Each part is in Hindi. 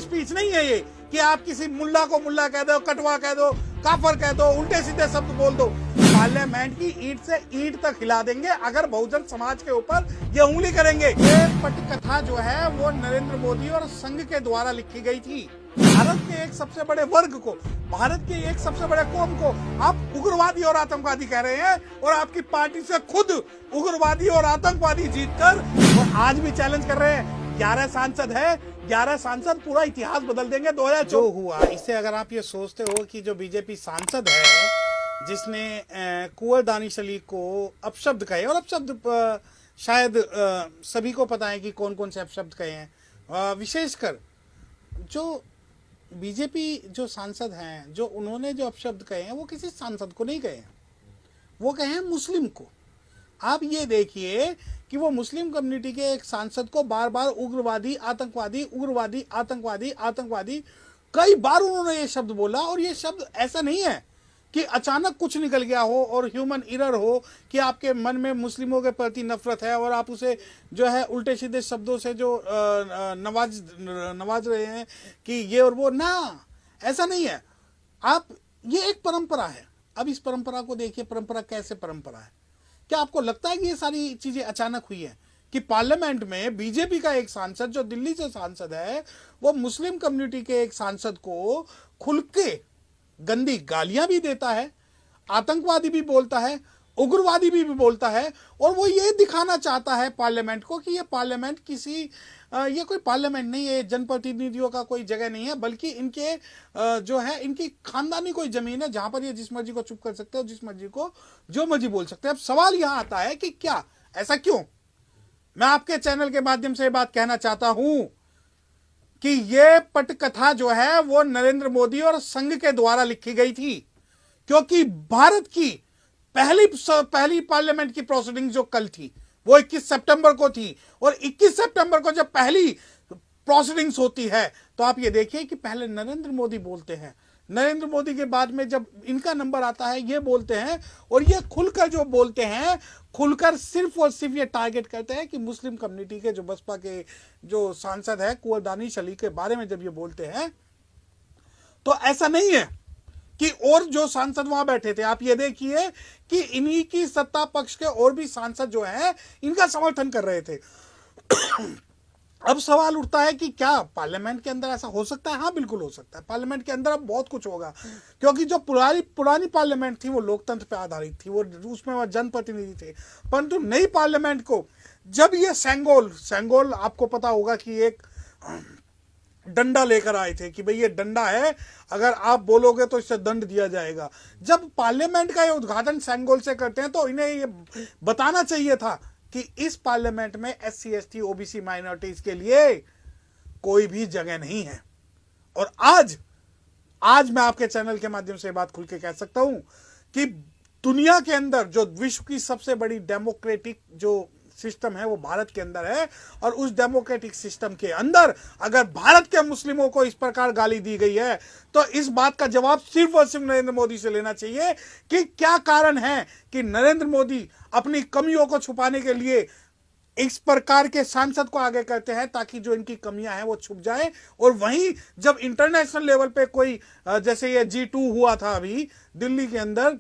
स्पीच नहीं है ये कि आप किसी मुल्ला को मुल्ला कह दो, कटवा कह दो, काफर कह दो, उल्टे सीधे शब्द बोल दो। पार्लियामेंट की ईंट से ईंट तक हिला देंगे अगर बहुजन समाज के ऊपर ये उंगली करेंगे। ये पटकथा जो है वो नरेंद्र मोदी और संघ के द्वारा लिखी गई थी। भारत के एक सबसे बड़े वर्ग को, भारत के एक सबसे बड़े कौम को आप उग्रवादी और आतंकवादी कह रहे हैं और आपकी पार्टी से खुद उग्रवादी और आतंकवादी जीतकर और आज भी चैलेंज कर रहे हैं। 11 सांसद है, 11 सांसद पूरा इतिहास बदल देंगे। 2000 जो हुआ इससे अगर आप ये सोचते हो कि जो बीजेपी सांसद है जिसने कुंवर दानिश अली को अपशब्द कहे, और अपशब्द शायद सभी को पता है कि कौन कौन से अपशब्द कहे हैं, विशेषकर जो बीजेपी जो सांसद हैं जो उन्होंने जो अपशब्द कहे हैं वो किसी सांसद को नहीं कहे हैं, वो कहे हैं मुस्लिम को। आप ये देखिए कि वो मुस्लिम कम्युनिटी के एक सांसद को बार बार उग्रवादी, आतंकवादी, उग्रवादी, आतंकवादी, आतंकवादी कई बार उन्होंने ये शब्द बोला। और ये शब्द ऐसा नहीं है कि अचानक कुछ निकल गया हो और ह्यूमन एरर हो कि आपके मन में मुस्लिमों के प्रति नफरत है और आप उसे जो है उल्टे सीधे शब्दों से जो नवाज रहे हैं कि ये और वो। ना, ऐसा नहीं है। आप ये एक परंपरा है। अब इस परंपरा को देखिए, परंपरा कैसे परंपरा है। क्या आपको लगता है कि ये सारी चीजें अचानक हुई है कि पार्लियामेंट में बीजेपी का एक सांसद जो दिल्ली से सांसद है वो मुस्लिम कम्युनिटी के एक सांसद को खुल के गंदी गालियां भी देता है, आतंकवादी भी बोलता है, उग्रवादी भी बोलता है, और वो ये दिखाना चाहता है पार्लियामेंट को कि ये पार्लियामेंट किसी ये कोई पार्लियामेंट नहीं है, जनप्रतिनिधियों का कोई जगह नहीं है, बल्कि इनके जो है इनकी खानदानी कोई जमीन है जहां पर ये जिस मर्जी को चुप कर सकते हैं और जिस मर्जी को जो मर्जी बोल सकते हैं। अब सवाल यहां आता है कि क्या ऐसा क्यों? मैं आपके चैनल के माध्यम से ये बात कहना चाहता हूं कि ये पटकथा जो है वो नरेंद्र मोदी और संघ के द्वारा लिखी गई थी, क्योंकि भारत की पहली पार्लियामेंट की प्रोसीडिंग जो कल थी वो 21 सितंबर को थी, और 21 सितंबर को जब पहली प्रोसीडिंग्स होती है तो आप ये देखिए कि पहले नरेंद्र मोदी बोलते हैं, नरेंद्र मोदी के बाद में जब इनका नंबर आता है ये बोलते हैं, और ये खुलकर जो बोलते हैं, खुलकर सिर्फ और सिर्फ ये टारगेट करते हैं कि मुस्लिम कम्युनिटी के जो बसपा के जो सांसद है कुंवर दानिश अली के बारे में जब ये बोलते हैं तो ऐसा नहीं है कि और जो सांसद वहां बैठे थे। आप ये देखिए कि इन्हीं की सत्ता पक्ष के और भी सांसद जो हैं इनका समर्थन कर रहे थे। अब सवाल उठता है कि क्या पार्लियामेंट के अंदर ऐसा हो सकता है? हाँ, बिल्कुल हो सकता है। पार्लियामेंट के अंदर अब बहुत कुछ होगा, क्योंकि जो पुरानी पार्लियामेंट थी वो लोकतंत्र पे आधारित थी, वो उसमें वो जनप्रतिनिधि थे। परंतु नई पार्लियामेंट को जब ये सेंगोल आपको पता होगा कि एक डंडा लेकर आए थे कि भाई ये डंडा है, अगर आप बोलोगे तो इससे दंड दिया जाएगा। जब पार्लियामेंट का ये उद्घाटन सेंगोल से करते हैं तो इन्हें ये बताना चाहिए था कि इस पार्लियामेंट में SC ST OBC माइनॉरिटीज के लिए कोई भी जगह नहीं है। और आज मैं आपके चैनल के माध्यम से बात खुल के कह सकता हूं कि दुनिया के अंदर जो विश्व की सबसे बड़ी डेमोक्रेटिक जो सिस्टम है वो भारत के अंदर है, और उस डेमोक्रेटिक सिस्टम के अंदर अगर भारत के मुस्लिमों को इस प्रकार गाली दी गई है तो इस बात का जवाब सिर्फ और सिर्फ नरेंद्र मोदी से लेना चाहिए कि क्या कारण है कि नरेंद्र मोदी अपनी कमियों को छुपाने के लिए इस प्रकार के सांसद को आगे करते हैं ताकि जो इनकी कमियां हैं वो छुप जाए। और वहीं जब इंटरनेशनल लेवल पे कोई जैसे ये G2 हुआ था अभी दिल्ली के अंदर,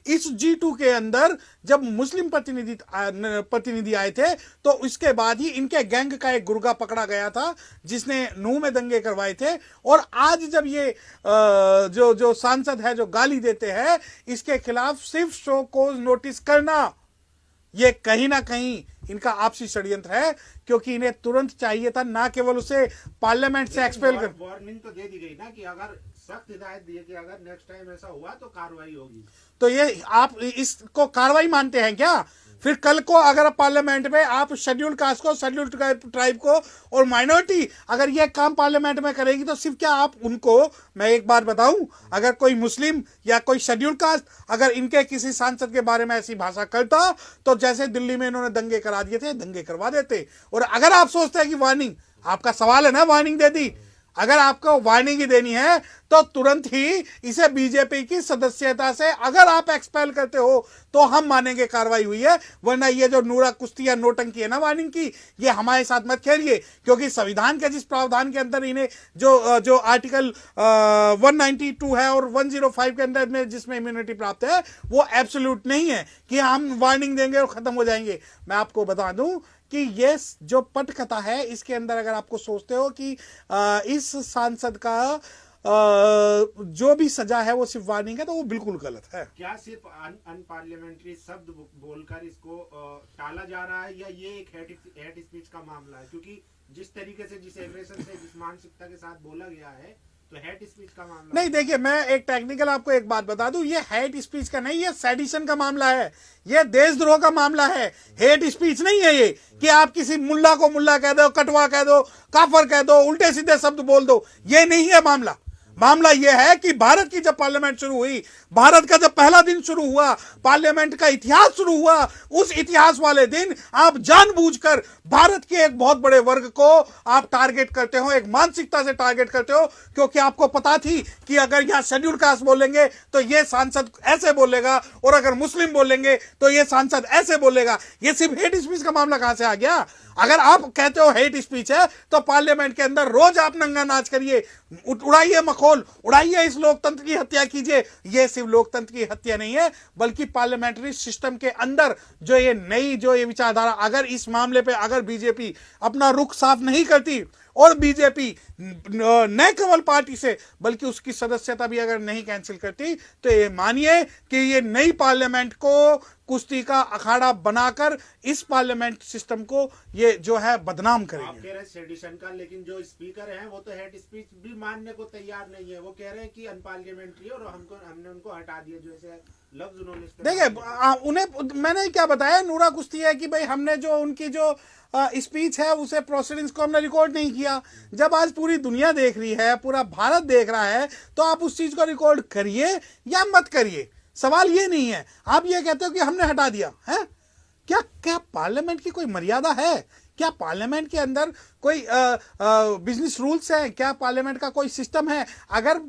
इस G2 के अंदर जब मुस्लिम प्रतिनिधि आए थे तो उसके बाद ही इनके गैंग का एक गुर्गा पकड़ा गया था जिसने नूह में दंगे करवाए थे। और आज जब ये जो सांसद है जो गाली देते हैं, इसके खिलाफ सिर्फ शो कोज नोटिस करना ये कहीं ना कहीं इनका आपसी षड्यंत्र है, क्योंकि इन्हें तुरंत चाहिए था ना केवल उसे पार्लियामेंट से एक्सपेल कर। वार्निंग तो दे दी गई ना कि अगर सख्त हिदायत दी कि अगर नेक्स्ट टाइम ऐसा हुआ तो कार्रवाई होगी। तो ये आप इसको कार्रवाई मानते हैं क्या? फिर कल को अगर पार्लियामेंट में आप शेड्यूल्ड कास्ट को, शेड्यूल्ड ट्राइब को और माइनॉरिटी अगर ये काम पार्लियामेंट में करेगी तो सिर्फ क्या आप उनको, मैं एक बात बताऊं, अगर कोई मुस्लिम या कोई शेड्यूल्ड कास्ट अगर इनके किसी सांसद के बारे में ऐसी भाषा करता तो जैसे दिल्ली में इन्होंने दंगे करा दिए थे, दंगे करवा देते। और अगर आप सोचते हैं कि वार्निंग, आपका सवाल है ना, वार्निंग दे दी, अगर आपको वार्निंग ही देनी है तो तुरंत ही इसे बीजेपी की सदस्यता से अगर आप एक्सपेल करते हो तो हम मानेंगे कार्रवाई हुई है, वरना ये जो नूरा कुश्ती या नोटंकी है ना वार्निंग की, ये हमारे साथ मत खेलिए। क्योंकि संविधान के जिस प्रावधान के अंदर इन्हें जो आर्टिकल 192 है और 105 के अंदर में जिसमें इम्यूनिटी प्राप्त है, वो एब्सोल्यूट नहीं है कि हम वार्निंग देंगे और खत्म हो जाएंगे। मैं आपको बता दूं कि ये जो पटकथा है, इसके अंदर अगर आपको सोचते हो कि इस सांसद का जो भी सजा है वो सिर्फ वार्निंग है, तो वो बिल्कुल गलत है। क्या सिर्फ अनपार्लियामेंट्री शब्द बोलकर इसको टाला जा रहा है, या ये एक हेट स्पीच का मामला है? क्योंकि जिस तरीके से, जिस एग्रेशन से, जिस मानसिकता के साथ बोला गया है, तो हेट स्पीच का मामला नहीं। देखिए, मैं एक टेक्निकल आपको एक बात बता दूं, ये हेट स्पीच का नहीं, ये सेडिशन का मामला है, ये देशद्रोह का मामला है। हेट स्पीच नहीं है ये कि आप किसी मुल्ला को मुल्ला कह दो, कटवा कह दो, काफर कह दो, उल्टे सीधे शब्द बोल दो, ये नहीं है मामला। मामला यह है कि भारत की जब पार्लियामेंट शुरू हुई, भारत का जब पहला दिन शुरू हुआ, पार्लियामेंट का इतिहास शुरू हुआ, उस इतिहास वाले दिन आप जानबूझकर भारत के एक बहुत बड़े वर्ग को आप टारगेट करते हो, एक मानसिकता से टारगेट करते हो, क्योंकि आपको पता थी कि अगर यहां शेड्यूल कास्ट बोलेंगे तो यह सांसद ऐसे बोलेगा, और अगर मुस्लिम बोलेंगे तो यह सांसद ऐसे बोलेगा। यह सिर्फ हेट स्पीच का मामला कहां से आ गया? अगर आप कहते हो हेट स्पीच है, तो पार्लियामेंट के अंदर रोज आप नंगा नाच करिए, उड़ाइए मखौल, उड़ाइए, इस लोकतंत्र की हत्या कीजिए। यह सिर्फ लोकतंत्र की हत्या नहीं है, बल्कि पार्लियामेंट्री सिस्टम के अंदर जो ये नई जो ये विचारधारा, अगर इस मामले पे अगर बीजेपी अपना रुख साफ नहीं करती और बीजेपी न केवल पार्टी से बल्कि उसकी सदस्यता भी अगर नहीं कैंसिल करती, तो ये मानिए कि ये नई पार्लियामेंट को कुश्ती का अखाड़ा बनाकर इस पार्लियामेंट सिस्टम को ये जो है बदनाम करेंगे। आप कह रहे हैं सेडिशन का, लेकिन जो स्पीकर हैं वो तो हेट स्पीच भी मानने को तैयार नहीं है। वो कह रहे हैं कि अनपार्लियामेंट्री और हमने उनको हटा दिया, जो ऐसे लफ्ज उन्होंने देखिए, उन्हें मैंने क्या बताया, नूरा कुश्ती है कि भाई हमने जो उनकी जो स्पीच है उसे प्रोसीडिंग्स को हमने रिकॉर्ड नहीं किया। जब आज पूरी दुनिया देख रही है, पूरा भारत देख रहा है, तो आप उस चीज को रिकॉर्ड करिए या मत करिए, सवाल ये नहीं है। आप ये कहते हो कि हमने हटा दिया है, क्या क्या पार्लियामेंट की कोई मर्यादा है? क्या पार्लियामेंट के अंदर कोई बिजनेस रूल्स हैं? क्या पार्लियामेंट का कोई सिस्टम है? अगर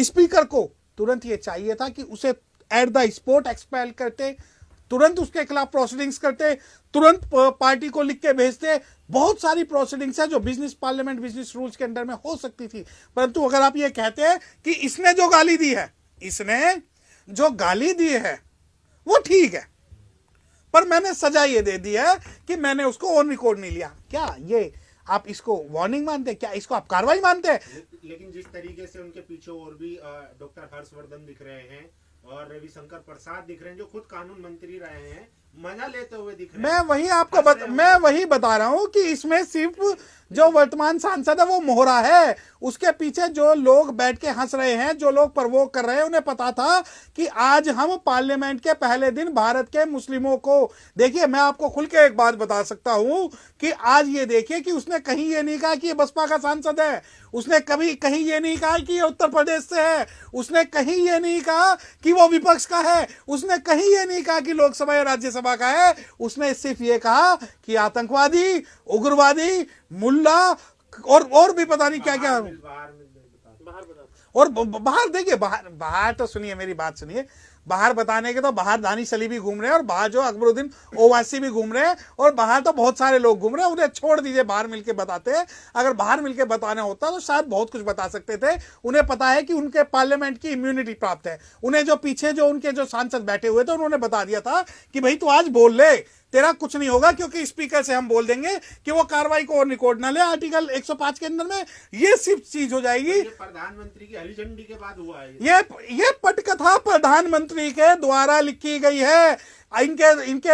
स्पीकर को तुरंत ये चाहिए था कि उसे एट द स्पॉट एक्सपेल करते, तुरंत उसके खिलाफ प्रोसीडिंग्स करते, तुरंत पार्टी को लिख के भेजते। बहुत सारी प्रोसीडिंग्स है जो बिजनेस पार्लियामेंट बिजनेस रूल्स के अंडर में हो सकती थी। परंतु अगर आप ये कहते हैं कि इसने जो गाली दी है, इसने जो गाली दी है वो ठीक है, पर मैंने सजा ये दे दी है कि मैंने उसको ऑन रिकॉर्ड नहीं लिया, क्या ये आप इसको वार्निंग मानते हैं? क्या इसको आप कार्रवाई मानते हैं? लेकिन जिस तरीके से उनके पीछे और भी डॉक्टर हर्षवर्धन दिख रहे हैं और रविशंकर प्रसाद दिख रहे हैं, जो खुद कानून मंत्री रहे हैं, मजा लेते हुए दिख रहे हैं। मैं वही बता रहा हूं कि इसमें सिर्फ जो वर्तमान सांसद है वो मोहरा है, उसके पीछे जो लोग बैठ के हंस रहे हैं, जो लोग प्रवोक कर रहे हैं, उन्हें पता था कि आज हम पार्लियामेंट के पहले दिन भारत के मुस्लिमों को, देखिए मैं आपको खुल के एक बात बता सकता हूं कि आज ये देखिए कि उसने कहीं ये नहीं कहा कि ये बसपा का सांसद है, उसने कभी कहीं ये नहीं कहा कि ये उत्तर प्रदेश से है, उसने कहीं ये नहीं कहा कि वो विपक्ष का है, उसने कहीं ये नहीं कहा कि लोकसभा या राज्यसभा का है, उसने सिर्फ ये कहा कि आतंकवादी, उग्रवादी, मुल्ला और भी पता नहीं क्या क्या। और बाहर देखिए, बाहर तो सुनिए, मेरी बात सुनिए, बाहर बताने के तो बाहर दानिश अली भी घूम रहे हैं, और बाहर जो अकबरुद्दीन ओवैसी भी घूम रहे हैं, और बाहर तो बहुत सारे लोग घूम रहे हैं। उन्हें छोड़ दीजिए, बाहर मिलके बताते हैं। अगर बाहर मिलके बताना होता तो शायद बहुत कुछ बता सकते थे। उन्हें पता है कि उनके पार्लियामेंट की इम्यूनिटी प्राप्त है। उन्हें जो पीछे जो उनके जो सांसद बैठे हुए थे, उन्होंने बता दिया था कि भाई तू आज बोल ले, तेरा कुछ नहीं होगा, क्योंकि स्पीकर से हम बोल देंगे कि वो कार्रवाई को और रिकॉर्ड ना ले। आर्टिकल 105 के अंदर में ये सिर्फ चीज हो जाएगी। ये प्रधानमंत्री की हरी झंडी के बाद हुआ है। ये पटकथा प्रधानमंत्री के द्वारा लिखी गई है, इनकी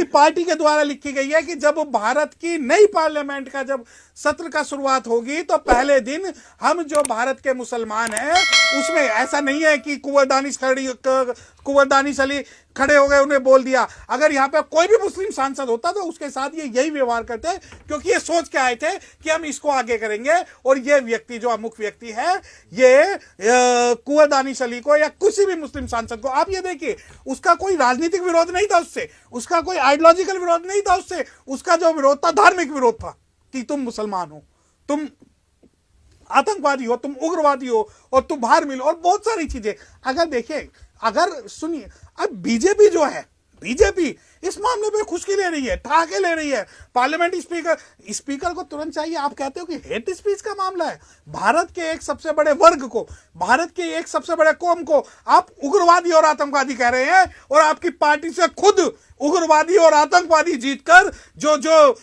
पार्टी के द्वारा लिखी गई है कि जब भारत की नई पार्लियामेंट का जब सत्र का शुरुआत होगी, तो पहले दिन हम जो भारत के मुसलमान हैं, उसमें ऐसा नहीं है कि कुंवर दानिश अली खड़े हो गए, उन्हें बोल दिया। अगर यहाँ पे कोई भी मुस्लिम सांसद होता तो उसके साथ ये यही व्यवहार करते, क्योंकि ये सोच के आए थे कि हम इसको आगे करेंगे, और ये व्यक्ति जो अमुख व्यक्ति है, ये कुंवर दानिश अली को या किसी भी मुस्लिम सांसद को, आप ये देखिए, उसका कोई राजनीतिक विरोध नहीं था उससे, उसका कोई आइडियोलॉजिकल विरोध नहीं था उससे, उसका जो विरोध था धार्मिक विरोध था। कि तुम मुसलमान हो, तुम आतंकवादी हो, तुम उग्रवादी हो और तुम बाहर मिलो और बहुत सारी चीजें। अगर देखिए, अगर सुनिए, अब बीजेपी जो है, बीजेपी इस मामले में खुशकी ले रही है, ठहाके ले रही है। पार्लियामेंट स्पीकर को तुरंत चाहिए। आप कहते हो कि हेट स्पीच का मामला है, भारत के एक सबसे बड़े वर्ग को, भारत के एक सबसे बड़े कौम को आप उग्रवादी और आतंकवादी कह रहे हैं, और आपकी पार्टी से खुद उग्रवादी और आतंकवादी जीतकर जो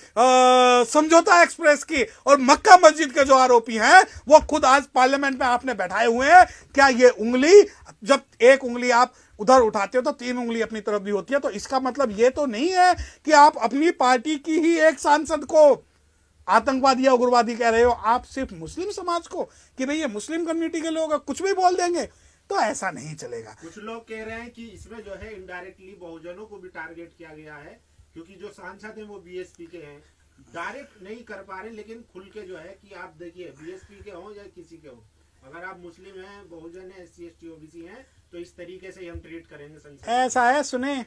समझौता एक्सप्रेस की और मक्का मस्जिद के जो आरोपी हैं वो खुद आज पार्लियामेंट में आपने बैठाए हुए हैं। क्या ये उंगली, जब एक उंगली आप उधर उठाते हो तो 3 उंगली अपनी तरफ भी होती है, तो इसका मतलब ये तो नहीं है कि आप अपनी पार्टी की ही एक सांसद को आतंकवादी या उग्रवादी कह रहे हो। आप सिर्फ मुस्लिम समाज को कि भाई ये मुस्लिम कम्युनिटी के लोग कुछ भी बोल देंगे, तो ऐसा नहीं चलेगा। कुछ लोग कह रहे हैं कि इसमें जो है इनडायरेक्टली बहुजनों को भी टारगेट किया गया है, क्योंकि जो सांसद हैं वो बीएसपी के हैं। डायरेक्ट नहीं कर पा रहे, लेकिन खुल के जो है कि आप देखिए बीएसपी के हो या किसी के हो, अगर आप मुस्लिम हैं, बहुजन है, SC ST OBC हैं, तो इस तरीके से हम ट्रीट करेंगे संसद। ऐसा है, सुने,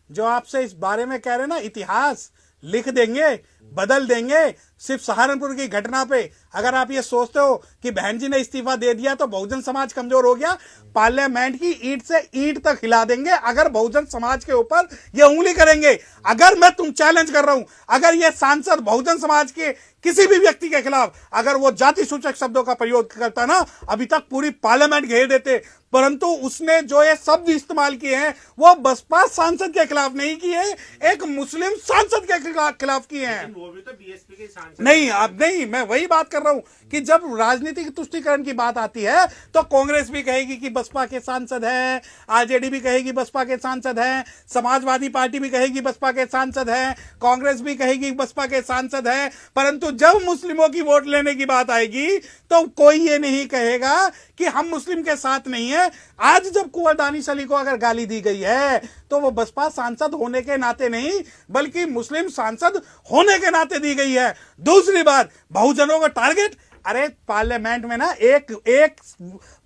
जो आपसे इस बारे में कह रहे हैं ना, इतिहास लिख देंगे, बदल देंगे सिर्फ सहारनपुर की घटना पे। अगर आप ये सोचते हो कि बहन जी ने इस्तीफा दे दिया तो बहुजन समाज कमजोर हो गया, पार्लियामेंट की ईंट से ईंट तक हिला देंगे अगर बहुजन समाज के ऊपर ये उंगली करेंगे। अगर मैं तुम चैलेंज कर रहा हूं, अगर ये सांसद बहुजन समाज के किसी भी व्यक्ति के खिलाफ अगर वो जाति सूचक शब्दों का प्रयोग करता ना, अभी तक पूरी पार्लियामेंट घेर देते। परंतु उसने जो ये शब्द इस्तेमाल किए हैं वो बसपा सांसद के खिलाफ नहीं किए, एक मुस्लिम सांसद के खिलाफ किए हैं। वो भी तो बीएसपी के सांसद नहीं, अब नहीं, मैं वही बात कर रहा हूं कि जब राजनीतिक तुष्टीकरण की बात आती है तो कांग्रेस भी कहेगी कि बसपा के सांसद हैं, आरजेडी भी कहेगी बसपा के सांसद हैं, समाजवादी पार्टी भी कहेगी बसपा के सांसद हैं, कांग्रेस भी कहेगी बसपा के सांसद हैं। परंतु जब मुस्लिमों की वोट लेने की बात आएगी तो कोई ये नहीं कहेगा कि हम मुस्लिम के साथ नहीं है। आज जब कुंवर दानिश अली को अगर गाली दी गई है तो वो बसपा सांसद होने के नाते नहीं बल्कि मुस्लिम सांसद होने के नाते दी गई है। दूसरी बात, बहुजनों का टारगेट, अरे पार्लियामेंट में ना एक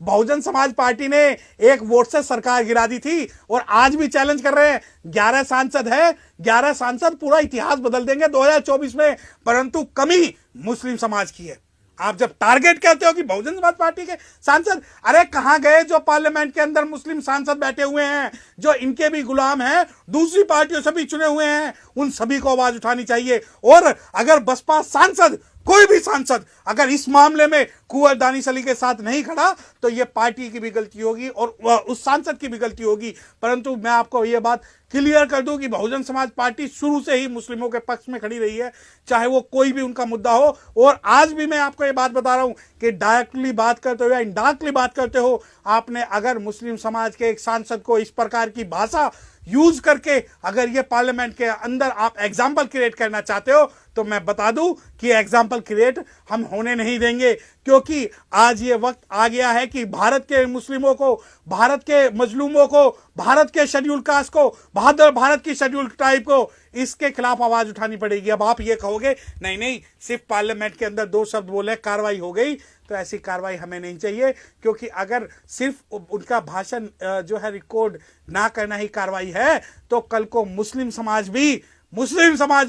बहुजन समाज पार्टी ने एक वोट से सरकार गिरा दी थी और आज भी चैलेंज कर रहे हैं। 11 सांसद है, 11 सांसद पूरा इतिहास बदल देंगे 2024 में, परंतु कमी मुस्लिम समाज की है। आप जब टारगेट कहते हो कि बहुजन समाज पार्टी के सांसद, अरे कहां गए जो पार्लियामेंट के अंदर मुस्लिम सांसद बैठे हुए हैं जो इनके भी गुलाम हैं, दूसरी पार्टियों से भी चुने हुए हैं, उन सभी को आवाज उठानी चाहिए। और अगर बसपा सांसद, कोई भी सांसद अगर इस मामले में कुंवर दानिश अली के साथ नहीं खड़ा तो यह पार्टी की भी गलती होगी और उस सांसद की भी गलती होगी। परंतु मैं आपको यह बात क्लियर कर दूं कि बहुजन समाज पार्टी शुरू से ही मुस्लिमों के पक्ष में खड़ी रही है, चाहे वो कोई भी उनका मुद्दा हो। और आज भी मैं आपको ये बात बता रहा हूं कि डायरेक्टली बात करते हो या इनडायरेक्टली बात करते हो, आपने अगर मुस्लिम समाज के एक सांसद को इस प्रकार की भाषा यूज करके अगर ये पार्लियामेंट के अंदर आप एग्जाम्पल क्रिएट करना चाहते हो तो मैं बता दूं कि एग्जाम्पल क्रिएट हम होने नहीं देंगे, क्योंकि आज ये वक्त आ गया है कि भारत के मुस्लिमों को, भारत के मजलूमों को, भारत के शेड्यूल कास्ट को, भारत की शेड्यूल ट्राइब को इसके खिलाफ आवाज उठानी पड़ेगी। अब आप ये कहोगे नहीं नहीं सिर्फ पार्लियामेंट के अंदर 2 शब्द बोले कार्रवाई हो गई, तो ऐसी कार्रवाई हमें नहीं चाहिए, क्योंकि अगर सिर्फ उनका भाषण जो है रिकॉर्ड ना करना ही कार्रवाई है तो कल को मुस्लिम समाज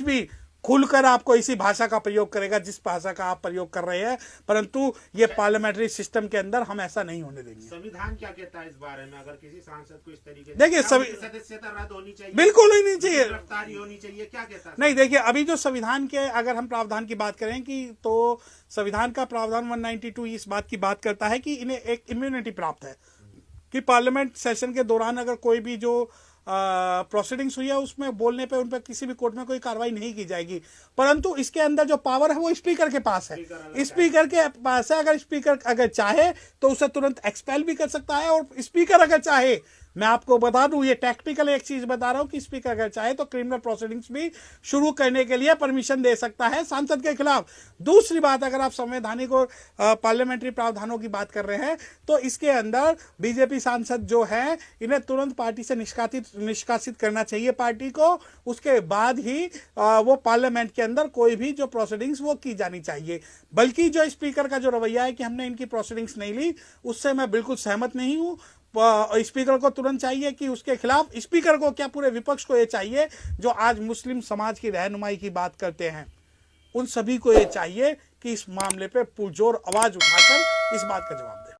भी खुलकर आपको इसी भाषा का प्रयोग करेगा जिस भाषा का आप प्रयोग कर रहे हैं। परंतु ये पार्लियामेंट्री सिस्टम के अंदर हम ऐसा नहीं होने देंगे। संविधान क्या कहता है इस बारे में? अगर किसी सांसद को इस तरीके से देखिए, सदस्यता रद्द होनी चाहिए, बिल्कुल ही नहीं चाहिए, गिरफ्तारी होनी चाहिए, क्या कहता है? नहीं, देखिए अभी जो संविधान के अगर हम प्रावधान की बात करें कि तो संविधान का प्रावधान 192 इस बात की बात करता है कि इन्हें एक इम्यूनिटी प्राप्त है कि पार्लियामेंट सेशन के दौरान अगर कोई भी जो प्रोसीडिंग्स हुई है उसमें बोलने पे उन पर किसी भी कोर्ट में कोई कार्रवाई नहीं की जाएगी। परंतु इसके अंदर जो पावर है वो स्पीकर के पास है, स्पीकर के पास है। अगर स्पीकर अगर चाहे तो उसे तुरंत एक्सपेल भी कर सकता है, और स्पीकर अगर चाहे, मैं आपको बता दूं, ये टेक्निकल एक चीज बता रहा हूं कि स्पीकर अगर चाहे तो क्रिमिनल प्रोसीडिंग्स भी शुरू करने के लिए परमिशन दे सकता है सांसद के खिलाफ। दूसरी बात, अगर आप संवैधानिक और पार्लियामेंट्री प्रावधानों की बात कर रहे हैं तो इसके अंदर बीजेपी सांसद जो है इन्हें तुरंत पार्टी से निष्कासित करना चाहिए पार्टी को। उसके बाद ही वो पार्लियामेंट के अंदर कोई भी जो प्रोसीडिंग्स वो की जानी चाहिए। बल्कि जो स्पीकर का जो रवैया है कि हमने इनकी प्रोसीडिंग्स नहीं ली, उससे मैं बिल्कुल सहमत नहीं हूं। स्पीकर को तुरंत चाहिए कि उसके खिलाफ, स्पीकर को क्या पूरे विपक्ष को यह चाहिए जो आज मुस्लिम समाज की रहनुमाई की बात करते हैं, उन सभी को ये चाहिए कि इस मामले पे पुरजोर आवाज उठाकर इस बात का जवाब दें।